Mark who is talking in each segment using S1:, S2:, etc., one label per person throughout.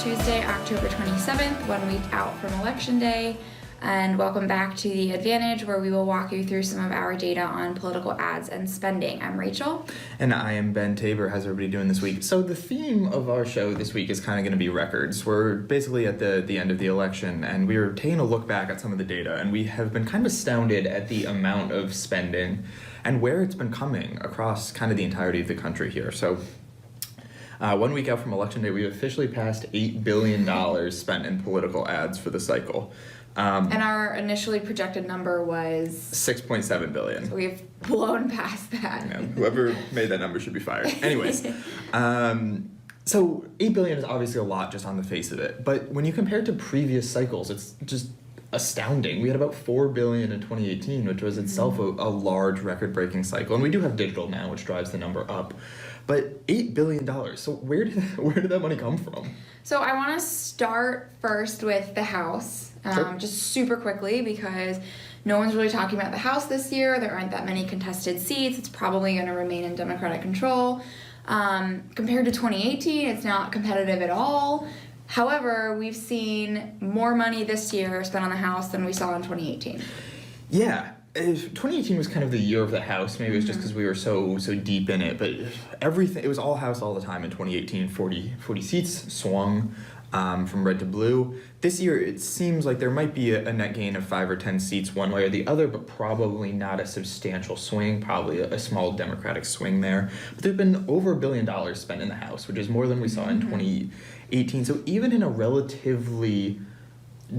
S1: Tuesday, October 27th, 1 week out from Election Day, and welcome back to The Advantage, where we will walk you through some of our data on political ads and spending. I'm Rachel.
S2: And I am Ben Tabor. How's everybody doing this week? So the theme of our show this week is kind of going to be records. We're basically at the end of the election, and we were taking a look back at some of the data, and we have been kind of astounded at the amount of spending and where it's been coming across kind of the entirety of the country here. So 1 week out from Election Day, we officially passed $8 billion spent in political ads for the cycle.
S1: And our initially projected number was
S2: $6.7 billion.
S1: So we've blown past that.
S2: Yeah, whoever made that number should be fired. Anyways, so $8 billion is obviously a lot just on the face of it. But when you compare it to previous cycles, it's just astounding. We had about $4 billion in 2018, which was itself a large record-breaking cycle. And we do have digital now, which drives the number up. But $8 billion. So where did that money come from?
S1: So I want to start first with the House,
S2: Sure.
S1: just super quickly, because no one's really talking about the House this year. There aren't that many contested seats. It's probably going to remain in Democratic control. Compared to 2018, it's not competitive at all. However, we've seen more money this year spent on the House than we saw in 2018.
S2: Yeah. 2018 was kind of the year of the House. Maybe it was just because we were so deep in it, but everything, it was all House all the time in 2018. 40 seats swung from red to blue. This year, it seems like there might be a net gain of 5 or 10 seats one way or the other, but probably not a substantial swing, probably a small Democratic swing there. But there's been over $1 billion spent in the House, which is more than we saw in 2018. So even in a relatively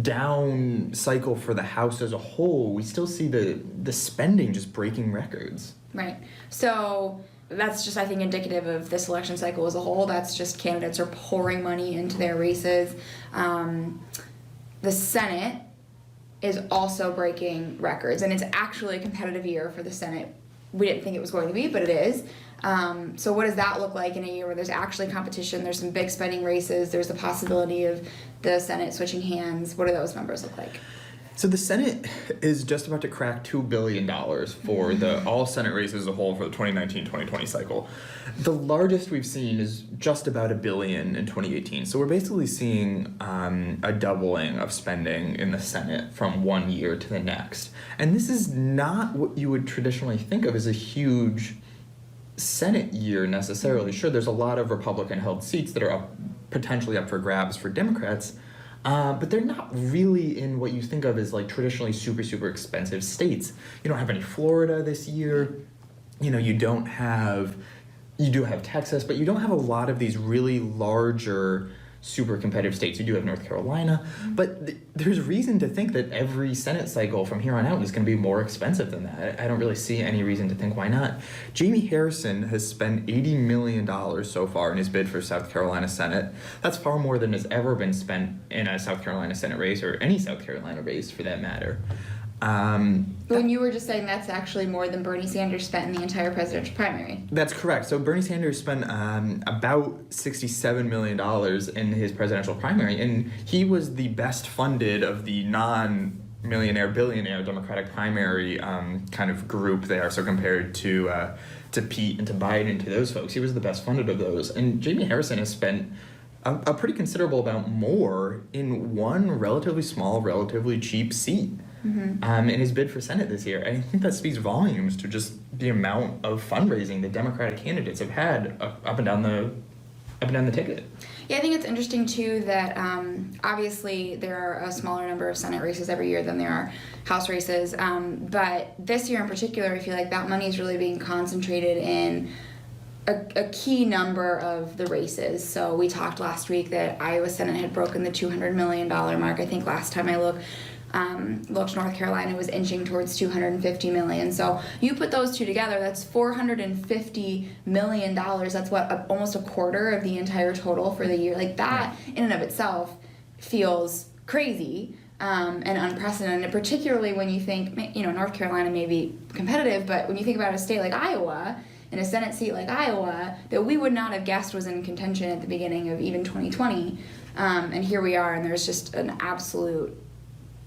S2: down cycle for the House as a whole, we still see the spending just breaking records.
S1: Right. So that's just, I think, indicative of this election cycle as a whole. That's just candidates are pouring money into their races. The Senate is also breaking records, and it's actually a competitive year for the Senate. We didn't think it was going to be, but it is. So what does that look like in a year where there's actually competition, there's some big spending races, there's the possibility of the Senate switching hands? What do those numbers look like?
S2: So the Senate is just about to crack $2 billion for the all Senate races as a whole for the 2019-2020 cycle. The largest we've seen is just about $1 billion in 2018. So we're basically seeing a doubling of spending in the Senate from one year to the next. And this is not what you would traditionally think of as a huge Senate year necessarily. Sure, there's a lot of Republican-held seats that are potentially up for grabs for Democrats, but they're not really in what you think of as like traditionally super expensive states. You don't have any Florida this year. You do have Texas, but you don't have a lot of these really larger super competitive states. You do have North Carolina, but there's reason to think that every Senate cycle from here on out is going to be more expensive than that. I don't really see any reason to think why not. Jamie Harrison has spent $80 million so far in his bid for South Carolina Senate. That's far more than has ever been spent in a South Carolina Senate race, or any South Carolina race for that matter.
S1: When you were just saying that's actually more than Bernie Sanders spent in the entire presidential primary.
S2: That's correct. So Bernie Sanders spent about $67 million in his presidential primary, and he was the best funded of the non-millionaire, billionaire Democratic primary kind of group there. So compared to Pete and to Biden and to those folks, he was the best funded of those. And Jamie Harrison has spent a pretty considerable amount more in one relatively small, relatively cheap seat. In his bid for Senate this year. I think that speaks volumes to just the amount of fundraising the Democratic candidates have had up and down the ticket.
S1: Yeah, I think it's interesting too that obviously there are a smaller number of Senate races every year than there are House races, but this year in particular, I feel like that money is really being concentrated in a key number of the races. So we talked last week that Iowa Senate had broken the $200 million mark. I think last time I looked, North Carolina was inching towards $250 million. So you put those two together, that's $450 million. That's almost a quarter of the entire total for the year. Like that in and of itself feels crazy and unprecedented, particularly when you think, North Carolina may be competitive, but when you think about a state like Iowa, in a Senate seat like Iowa, that we would not have guessed was in contention at the beginning of even 2020. And here we are, and there's just an absolute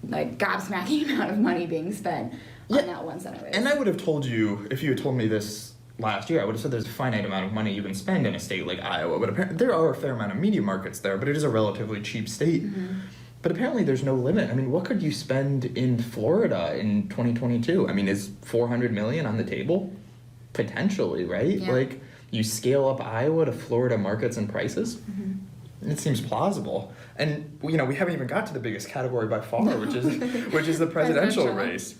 S1: gobsmacking amount of money being spent on that one Senate race.
S2: And I would have told you, if you had told me this last year, I would have said there's a finite amount of money you can spend in a state like Iowa, but apparently there are a fair amount of media markets there, but it is a relatively cheap state. But apparently there's no limit. I mean, what could you spend in Florida in 2022? I mean, is 400 million on the table? Potentially, right?
S1: Yeah.
S2: Like, you scale up Iowa to Florida markets and prices? It seems plausible. And, you know, we haven't even got to the biggest category by far, which is the presidential
S1: Presidential.
S2: race.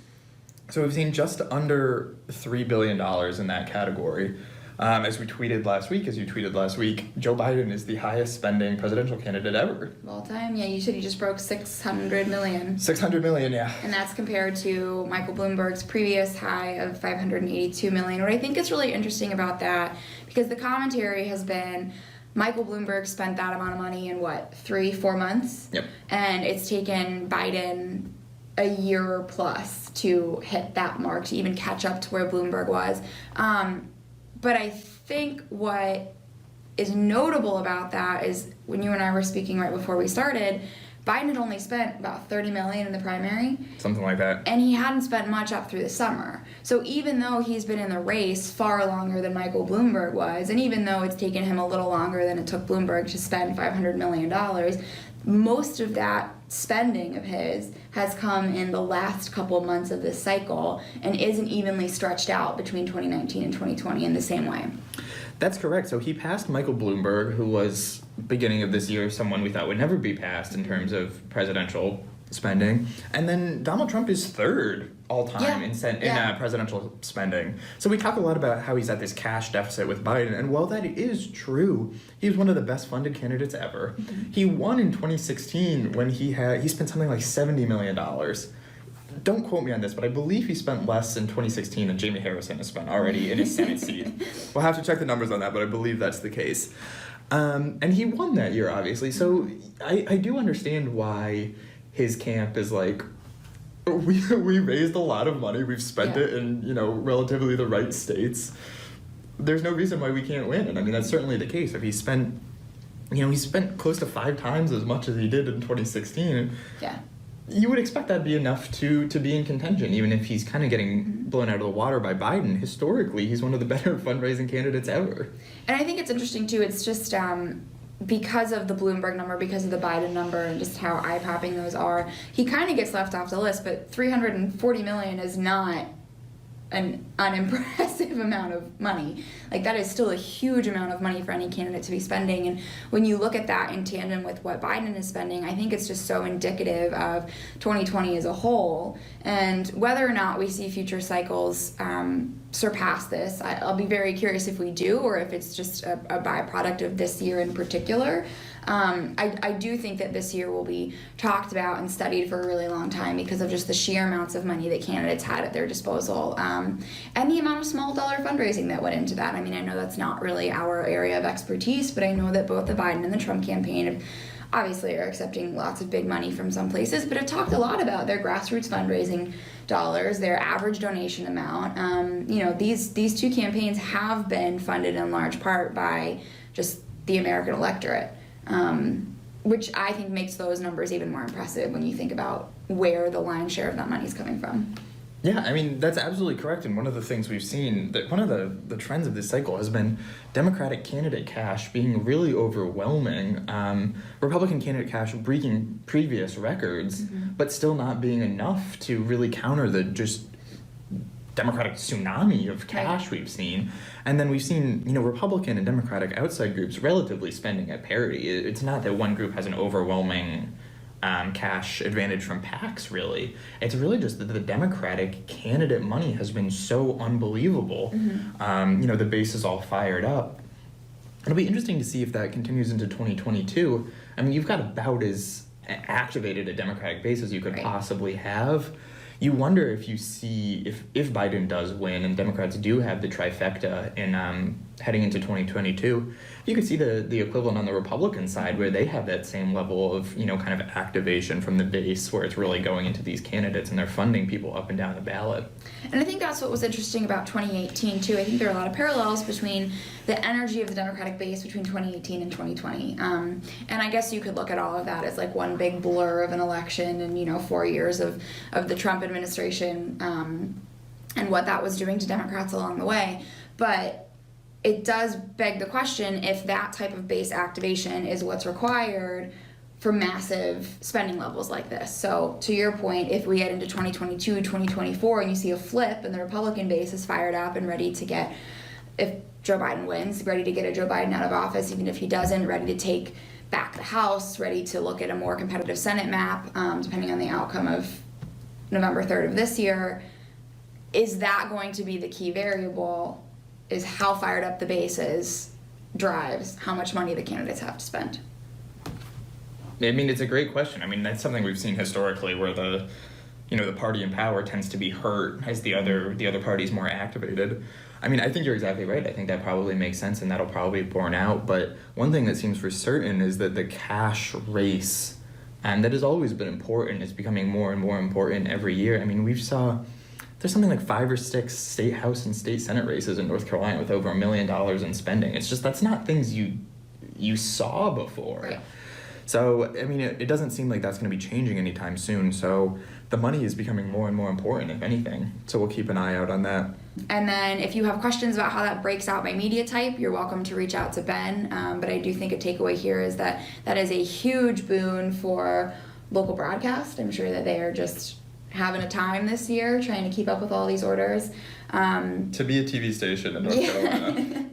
S2: So we've seen just under $3 billion in that category. As we tweeted last week, Joe Biden is the highest spending presidential candidate ever.
S1: Of all time, yeah, you said he just broke 600 million.
S2: 600 million, yeah.
S1: And that's compared to Michael Bloomberg's previous high of 582 million. What I think is really interesting about that, because the commentary has been Michael Bloomberg spent that amount of money in 3-4 months?
S2: Yep.
S1: And it's taken Biden a year plus to hit that mark, to even catch up to where Bloomberg was. But I think what is notable about that is when you and I were speaking right before we started, Biden had only spent about 30 million in the primary,
S2: Something like that.
S1: and he hadn't spent much up through the summer. So even though he's been in the race far longer than Michael Bloomberg was, and even though it's taken him a little longer than it took Bloomberg to spend $500 million, most of that spending of his has come in the last couple of months of this cycle and isn't evenly stretched out between 2019 and 2020 in the same way.
S2: That's correct. So he passed Michael Bloomberg, who was, beginning of this year, someone we thought would never be passed in terms of presidential spending. And then Donald Trump is third all time in presidential spending. So we talk a lot about how he's at this cash deficit with Biden. And while that is true, he was one of the best funded candidates ever. He won in 2016 when he spent something like $70 million. Don't quote me on this, but I believe he spent less in 2016 than Jamie Harrison has spent already in his Senate seat. We'll have to check the numbers on that, but I believe that's the case. And he won that year, obviously. So I do understand why his camp is like, we raised a lot of money, we've spent it in, you know, relatively the right states. There's no reason why we can't win. And I mean, that's certainly the case. If he spent close to 5 times as much as he did in 2016.
S1: Yeah.
S2: You would expect that'd be enough to be in contention, even if he's kind of getting blown out of the water by Biden. Historically, he's one of the better fundraising candidates ever.
S1: And I think it's interesting, too. It's just because of the Bloomberg number, because of the Biden number, and just how eye-popping those are, he kind of gets left off the list, but $340 million is not an unimpressive amount of money. Like, that is still a huge amount of money for any candidate to be spending. And when you look at that in tandem with what Biden is spending, I think it's just so indicative of 2020 as a whole. And whether or not we see future cycles surpass this, I'll be very curious if we do, or if it's just a byproduct of this year in particular. I do think that this year will be talked about and studied for a really long time because of just the sheer amounts of money that candidates had at their disposal, and the amount of small dollar fundraising that went into that. I mean, I know that's not really our area of expertise, but I know that both the Biden and the Trump campaign obviously are accepting lots of big money from some places, but have talked a lot about their grassroots fundraising dollars, their average donation amount. You know, these two campaigns have been funded in large part by just the American electorate. Which I think makes those numbers even more impressive when you think about where the lion's share of that money is coming from.
S2: Yeah, I mean, that's absolutely correct. And one of the things we've seen, that one of the trends of this cycle has been Democratic candidate cash being really overwhelming. Republican candidate cash breaking previous records, but still not being enough to really counter the just Democratic tsunami of cash we've seen. And then we've seen, you know, Republican and Democratic outside groups relatively spending at parity. It's not that one group has an overwhelming cash advantage from PACs, really. It's really just that the Democratic candidate money has been so unbelievable. You know, the base is all fired up. It'll be interesting to see if that continues into 2022. I mean, you've got about as activated a Democratic base as you could possibly have. You wonder if you see, if Biden does win and Democrats do have the trifecta in heading into 2022, you could see the equivalent on the Republican side where they have that same level of, you know, kind of activation from the base where it's really going into these candidates and they're funding people up and down the ballot.
S1: And I think that's what was interesting about 2018 too. I think there are a lot of parallels between the energy of the Democratic base between 2018 and 2020. And I guess you could look at all of that as like one big blur of an election and, you know, 4 years of the Trump administration and what that was doing to Democrats along the way. But it does beg the question if that type of base activation is what's required for massive spending levels like this. So to your point, if we get into 2022, 2024, and you see a flip and the Republican base is fired up and ready to get, if Joe Biden wins, ready to get a Joe Biden out of office, even if he doesn't, ready to take back the House, ready to look at a more competitive Senate map, depending on the outcome of November 3rd of this year, is that going to be the key variable? Is how fired up the base is drives how much money the candidates have to spend.
S2: I mean, it's a great question. I mean, that's something we've seen historically where the party in power tends to be hurt as the other party's more activated. I mean, I think you're exactly right. I think that probably makes sense and that'll probably be borne out. But one thing that seems for certain is that the cash race, and that has always been important, is becoming more and more important every year. I mean, there's something like 5 or 6 state house and state senate races in North Carolina with over $1 million in spending. It's just, that's not things you saw before.
S1: Right.
S2: So, I mean, it doesn't seem like that's going to be changing anytime soon. So the money is becoming more and more important, if anything. So we'll keep an eye out on that.
S1: And then if you have questions about how that breaks out by media type, you're welcome to reach out to Ben. But I do think a takeaway here is that is a huge boon for local broadcast. I'm sure that they are just having a time this year trying to keep up with all these orders.
S2: To be a TV station in North Carolina.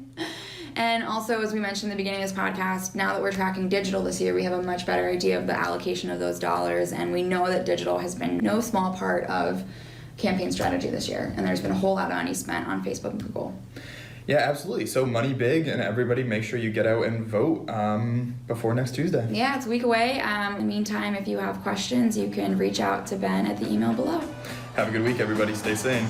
S1: And also, as we mentioned in the beginning of this podcast, now that we're tracking digital this year, we have a much better idea of the allocation of those dollars, and we know that digital has been no small part of campaign strategy this year, and there's been a whole lot of money spent on Facebook and Google.
S2: Yeah, absolutely. So money big, and everybody make sure you get out and vote before next Tuesday.
S1: Yeah, it's a week away. In the meantime, if you have questions, you can reach out to Ben at the email below.
S2: Have a good week, everybody. Stay sane.